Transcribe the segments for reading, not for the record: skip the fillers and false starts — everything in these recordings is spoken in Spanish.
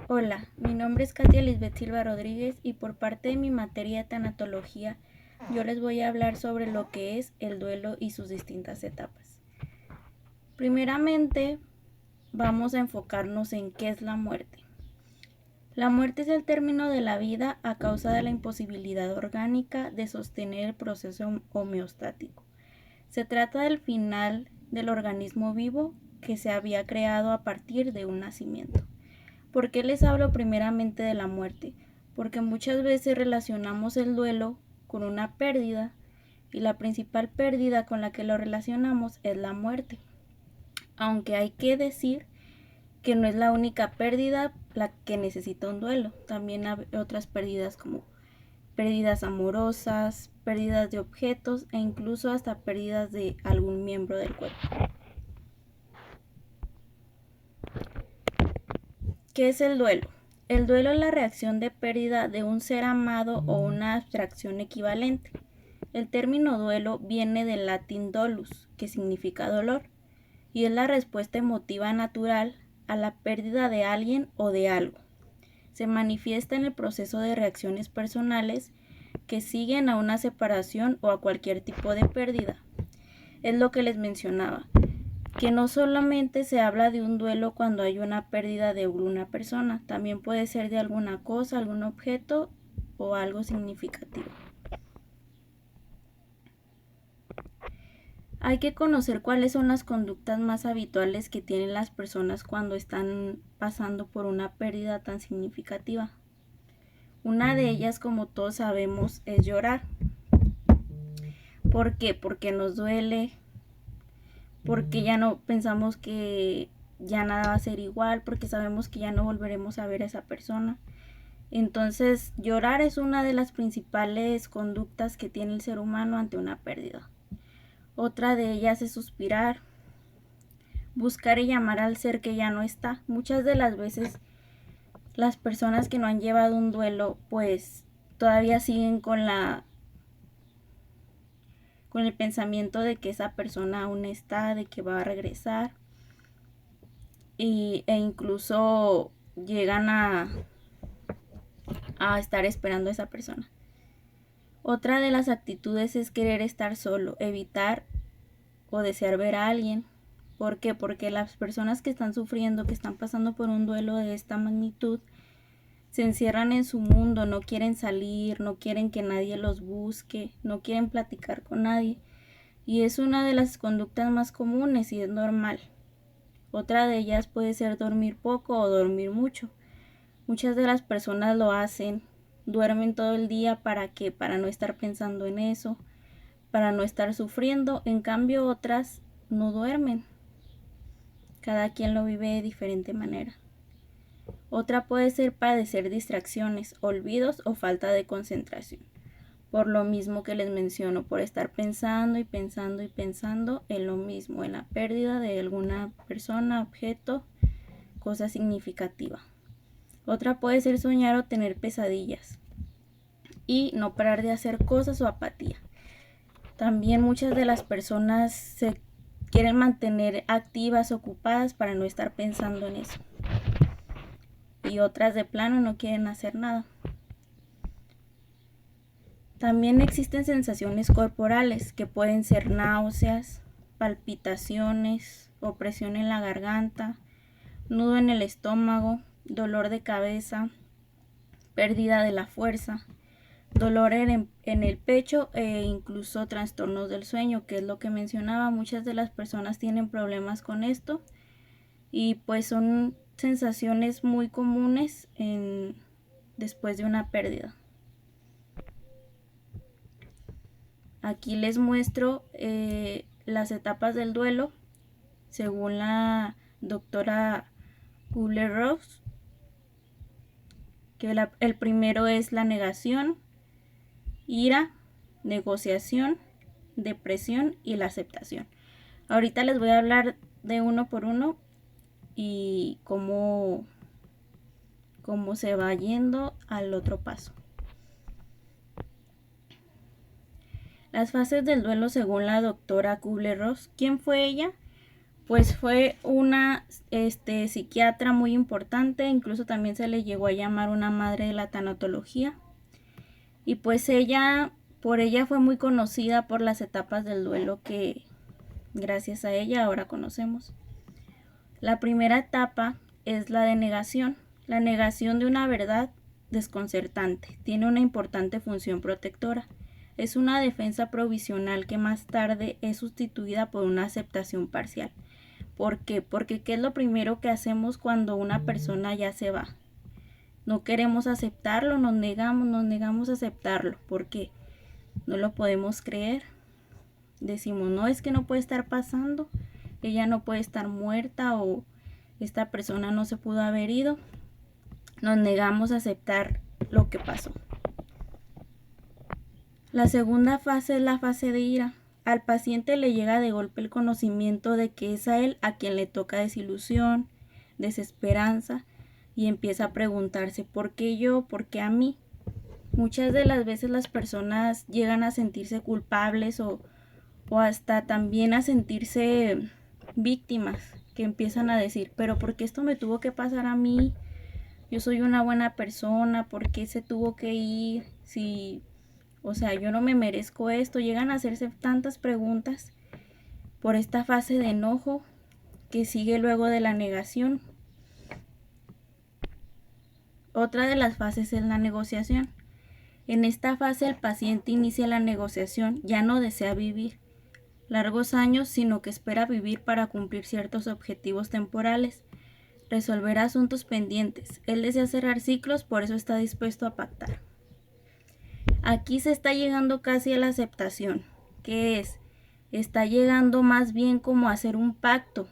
Hola, mi nombre es Katia Lisbeth Silva Rodríguez y por parte de mi materia de tanatología yo les voy a hablar sobre lo que es el duelo y sus distintas etapas. Primeramente, vamos a enfocarnos en qué es la muerte. La muerte es el término de la vida a causa de la imposibilidad orgánica de sostener el proceso homeostático. Se trata del final del organismo vivo que se había creado a partir de un nacimiento. ¿Por qué les hablo primeramente de la muerte? Porque muchas veces relacionamos el duelo con una pérdida y la principal pérdida con la que lo relacionamos es la muerte. Aunque hay que decir que no es la única pérdida la que necesita un duelo. También hay otras pérdidas como pérdidas amorosas, pérdidas de objetos e incluso hasta pérdidas de algún miembro del cuerpo. ¿Qué es el duelo? El duelo es la reacción de pérdida de un ser amado o una abstracción equivalente. El término duelo viene del latín dolus, que significa dolor, y es la respuesta emotiva natural a la pérdida de alguien o de algo. Se manifiesta en el proceso de reacciones personales que siguen a una separación o a cualquier tipo de pérdida. Es lo que les mencionaba, que no solamente se habla de un duelo cuando hay una pérdida de una persona, también puede ser de alguna cosa, algún objeto o algo significativo. Hay que conocer cuáles son las conductas más habituales que tienen las personas cuando están pasando por una pérdida tan significativa. Una de ellas, como todos sabemos, es llorar. ¿Por qué? Porque nos duele, porque ya no pensamos que ya nada va a ser igual, porque sabemos que ya no volveremos a ver a esa persona. Entonces, llorar es una de las principales conductas que tiene el ser humano ante una pérdida. Otra de ellas es suspirar, buscar y llamar al ser que ya no está. Muchas de las veces las personas que no han llevado un duelo, pues todavía siguen con el pensamiento de que esa persona aún está, de que va a regresar, e incluso llegan a estar esperando a esa persona. Otra de las actitudes es querer estar solo, evitar o desear ver a alguien. ¿Por qué? Porque las personas que están sufriendo, que están pasando por un duelo de esta magnitud, se encierran en su mundo, no quieren salir, no quieren que nadie los busque, no quieren platicar con nadie. Y es una de las conductas más comunes y es normal. Otra de ellas puede ser dormir poco o dormir mucho. Muchas de las personas lo hacen, duermen todo el día ¿para qué? Para no estar pensando en eso, para no estar sufriendo. En cambio otras no duermen. Cada quien lo vive de diferente manera. Otra puede ser padecer distracciones, olvidos o falta de concentración. Por lo mismo que les menciono, por estar pensando y pensando y pensando en lo mismo, en la pérdida de alguna persona, objeto, cosa significativa. Otra puede ser soñar o tener pesadillas y no parar de hacer cosas o apatía. También muchas de las personas se quieren mantener activas, ocupadas para no estar pensando en eso. Y otras de plano no quieren hacer nada. También existen sensaciones corporales que pueden ser náuseas, palpitaciones, opresión en la garganta, nudo en el estómago, dolor de cabeza, pérdida de la fuerza, dolor en el pecho e incluso trastornos del sueño, que es lo que mencionaba. Muchas de las personas tienen problemas con esto y pues son sensaciones muy comunes después de una pérdida. Aquí les muestro las etapas del duelo según la doctora Kubler-Ross, que el primero es la negación, ira, negociación, depresión y la aceptación. Ahorita les voy a hablar de uno por uno y cómo se va yendo al otro paso. Las fases del duelo según la doctora Kubler-Ross. ¿Quién fue ella? pues fue una psiquiatra muy importante, incluso también se le llegó a llamar una madre de la tanatología. Y pues por ella fue muy conocida por las etapas del duelo que gracias a ella ahora conocemos. La primera etapa es la de negación. La negación de una verdad desconcertante. Tiene una importante función protectora. Es una defensa provisional que más tarde es sustituida por una aceptación parcial. ¿Por qué? Porque ¿qué es lo primero que hacemos cuando una persona ya se va? No queremos aceptarlo, nos negamos a aceptarlo. ¿Por qué? No lo podemos creer. Decimos, no, es que no puede estar pasando, ella no puede estar muerta o esta persona no se pudo haber ido. Nos negamos a aceptar lo que pasó. La segunda fase es la fase de ira. Al paciente le llega de golpe el conocimiento de que es a él a quien le toca desilusión, desesperanza, y empieza a preguntarse, ¿por qué yo? ¿Por qué a mí? Muchas de las veces las personas llegan a sentirse culpables o hasta también a sentirse víctimas, que empiezan a decir, pero ¿por qué esto me tuvo que pasar a mí? Yo soy una buena persona, ¿por qué se tuvo que ir? Si, o sea, yo no me merezco esto. Llegan a hacerse tantas preguntas por esta fase de enojo que sigue luego de la negación. Otra de las fases es la negociación. En esta fase el paciente inicia la negociación, ya no desea vivir largos años, sino que espera vivir para cumplir ciertos objetivos temporales, resolver asuntos pendientes. Él desea cerrar ciclos, por eso está dispuesto a pactar. Aquí se está llegando casi a la aceptación. ¿Qué es? Está llegando más bien como a hacer un pacto,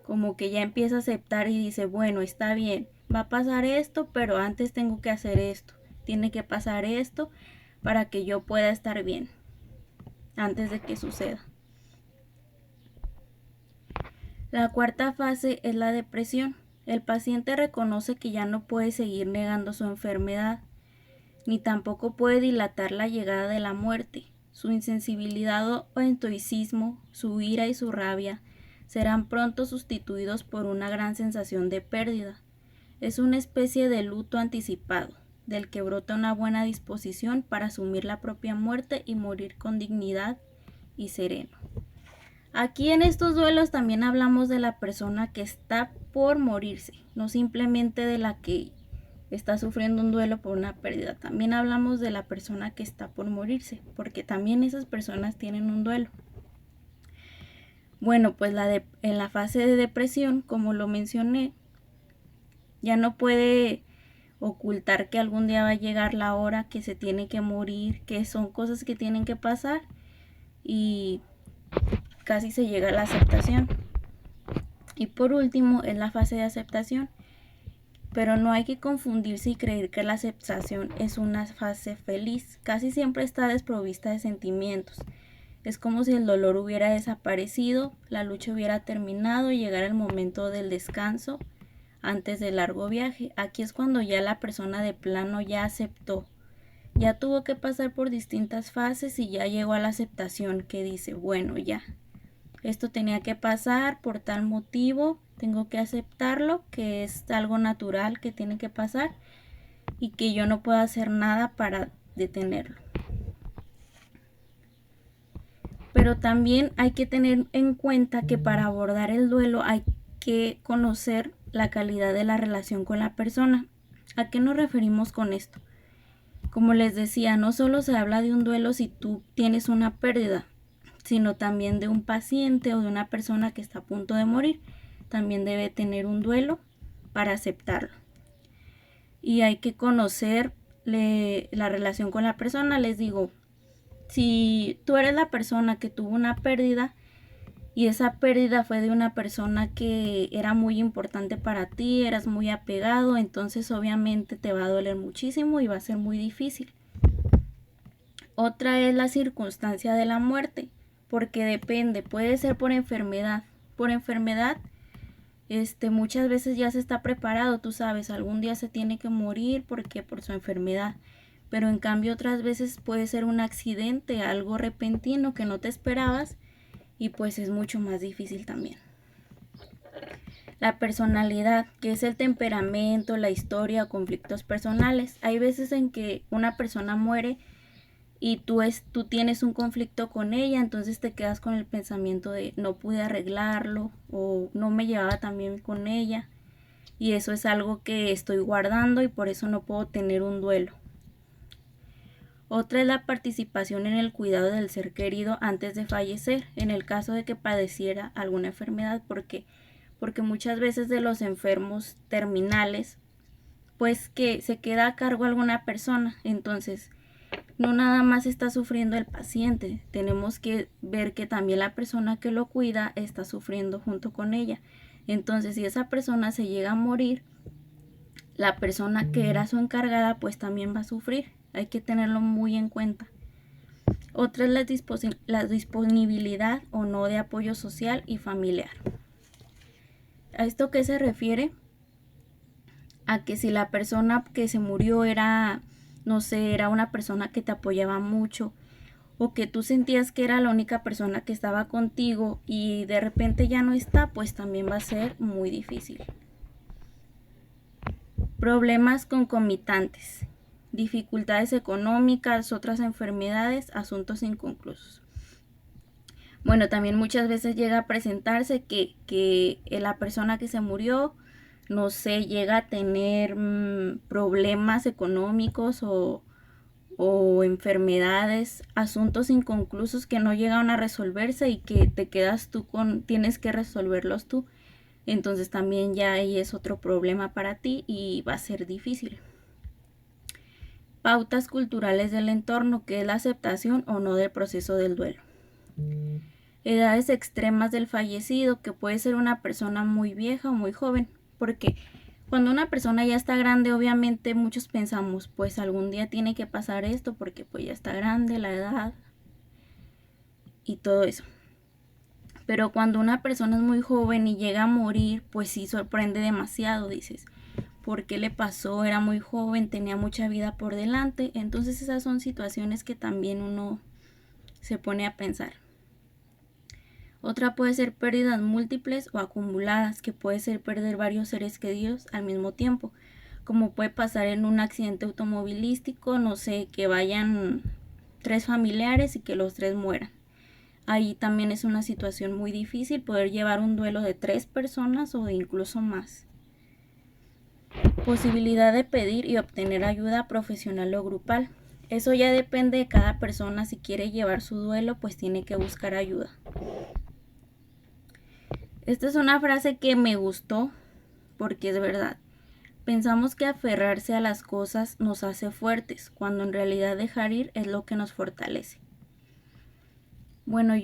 como que ya empieza a aceptar y dice, bueno, está bien, va a pasar esto, pero antes tengo que hacer esto, tiene que pasar esto para que yo pueda estar bien antes de que suceda. La cuarta fase es la depresión. El paciente reconoce que ya no puede seguir negando su enfermedad, ni tampoco puede dilatar la llegada de la muerte. Su insensibilidad o estoicismo, su ira y su rabia serán pronto sustituidos por una gran sensación de pérdida. Es una especie de luto anticipado, del que brota una buena disposición para asumir la propia muerte y morir con dignidad y sereno. Aquí en estos duelos también hablamos de la persona que está por morirse, no simplemente de la que está sufriendo un duelo por una pérdida. También hablamos de la persona que está por morirse, porque también esas personas tienen un duelo. Bueno, pues en la fase de depresión, como lo mencioné, ya no puede ocultar que algún día va a llegar la hora que se tiene que morir, que son cosas que tienen que pasar y casi se llega a la aceptación. Y por último es la fase de aceptación, pero no hay que confundirse y creer que la aceptación es una fase feliz. Casi siempre está desprovista de sentimientos. Es como si el dolor hubiera desaparecido, la lucha hubiera terminado y llegara el momento del descanso antes del largo viaje. Aquí es cuando ya la persona de plano ya aceptó, ya tuvo que pasar por distintas fases y ya llegó a la aceptación que dice, bueno, ya, esto tenía que pasar por tal motivo, tengo que aceptarlo, que es algo natural que tiene que pasar y que yo no puedo hacer nada para detenerlo. Pero también hay que tener en cuenta que para abordar el duelo hay que conocer la calidad de la relación con la persona. ¿A qué nos referimos con esto? Como les decía, no solo se habla de un duelo si tú tienes una pérdida, sino también de un paciente o de una persona que está a punto de morir. También debe tener un duelo para aceptarlo. Y hay que conocer la relación con la persona. Les digo, si tú eres la persona que tuvo una pérdida y esa pérdida fue de una persona que era muy importante para ti, eras muy apegado, entonces obviamente te va a doler muchísimo y va a ser muy difícil. Otra es la circunstancia de la muerte, porque depende, puede ser por enfermedad. Por enfermedad, muchas veces ya se está preparado, tú sabes, algún día se tiene que morir porque por su enfermedad. Pero en cambio otras veces puede ser un accidente, algo repentino que no te esperabas y pues es mucho más difícil también. La personalidad, que es el temperamento, la historia o conflictos personales. Hay veces en que una persona muere y tú tienes un conflicto con ella, entonces te quedas con el pensamiento de no pude arreglarlo o no me llevaba tan bien con ella, y eso es algo que estoy guardando y por eso no puedo tener un duelo. Otra es la participación en el cuidado del ser querido antes de fallecer, en el caso de que padeciera alguna enfermedad, porque muchas veces de los enfermos terminales, pues que se queda a cargo alguna persona, entonces no nada más está sufriendo el paciente, tenemos que ver que también la persona que lo cuida está sufriendo junto con ella. Entonces, si esa persona se llega a morir, la persona que era su encargada pues también va a sufrir. Hay que tenerlo muy en cuenta. Otra es la disponibilidad o no de apoyo social y familiar. ¿A esto qué se refiere? A que si la persona que se murió era, no sé, era una persona que te apoyaba mucho, o que tú sentías que era la única persona que estaba contigo y de repente ya no está, pues también va a ser muy difícil. Problemas concomitantes, dificultades económicas, otras enfermedades, asuntos inconclusos. Bueno, también muchas veces llega a presentarse que la persona que se murió, no sé, llega a tener problemas económicos o enfermedades, asuntos inconclusos que no llegan a resolverse y que te quedas tú tienes que resolverlos tú. Entonces también ya ahí es otro problema para ti y va a ser difícil. Pautas culturales del entorno, que es la aceptación o no del proceso del duelo. Edades extremas del fallecido, que puede ser una persona muy vieja o muy joven, porque cuando una persona ya está grande, obviamente muchos pensamos, pues algún día tiene que pasar esto porque pues ya está grande la edad y todo eso. Pero cuando una persona es muy joven y llega a morir, pues sí sorprende demasiado, dices, ¿por qué le pasó? Era muy joven, tenía mucha vida por delante. Entonces esas son situaciones que también uno se pone a pensar. Otra puede ser pérdidas múltiples o acumuladas, que puede ser perder varios seres queridos al mismo tiempo, como puede pasar en un accidente automovilístico, no sé, que vayan 3 familiares y que los 3 mueran. Ahí también es una situación muy difícil poder llevar un duelo de 3 personas o de incluso más. Posibilidad de pedir y obtener ayuda profesional o grupal. Eso ya depende de cada persona. Si quiere llevar su duelo, pues tiene que buscar ayuda. Esta es una frase que me gustó porque es verdad. Pensamos que aferrarse a las cosas nos hace fuertes, cuando en realidad dejar ir es lo que nos fortalece. Bueno,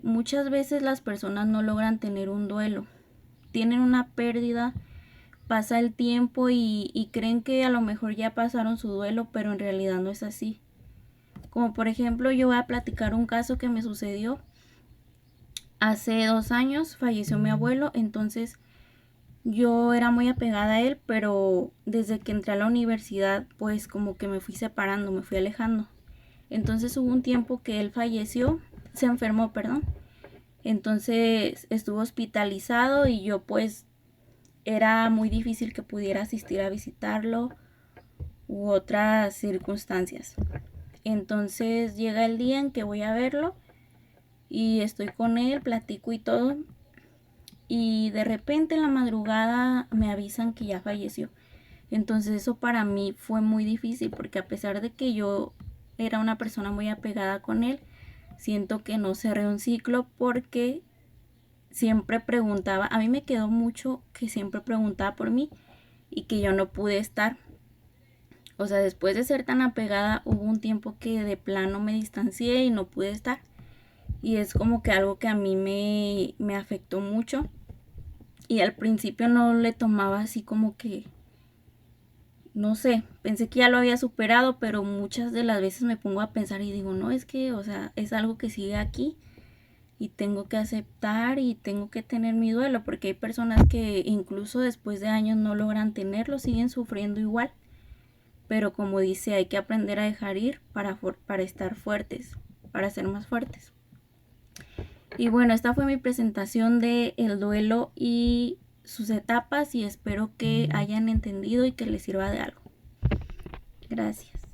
muchas veces las personas no logran tener un duelo. Tienen una pérdida, pasa el tiempo y creen que a lo mejor ya pasaron su duelo, pero en realidad no es así. Como por ejemplo, yo voy a platicar un caso que me sucedió. Hace 2 años falleció mi abuelo, entonces yo era muy apegada a él, pero desde que entré a la universidad, pues como que me fui separando, me fui alejando. Entonces hubo un tiempo que él falleció, se enfermó, perdón. Entonces estuvo hospitalizado y yo pues era muy difícil que pudiera asistir a visitarlo u otras circunstancias. Entonces llega el día en que voy a verlo y estoy con él, platico y todo. Y de repente en la madrugada me avisan que ya falleció. Entonces eso para mí fue muy difícil porque a pesar de que yo era una persona muy apegada con él, siento que no cerré un ciclo porque siempre preguntaba, a mí me quedó mucho que siempre preguntaba por mí y que yo no pude estar. O sea, después de ser tan apegada, hubo un tiempo que de plano me distancié y no pude estar. Y es como que algo que a mí me afectó mucho. Y al principio no le tomaba así como que, no sé, pensé que ya lo había superado, pero muchas de las veces me pongo a pensar y digo, no, es que, o sea, es algo que sigue aquí y tengo que aceptar y tengo que tener mi duelo, porque hay personas que incluso después de años no logran tenerlo, siguen sufriendo igual. Pero como dice, hay que aprender a dejar ir para estar fuertes, para ser más fuertes. Y bueno, esta fue mi presentación de el duelo y sus etapas y espero que hayan entendido y que les sirva de algo. Gracias.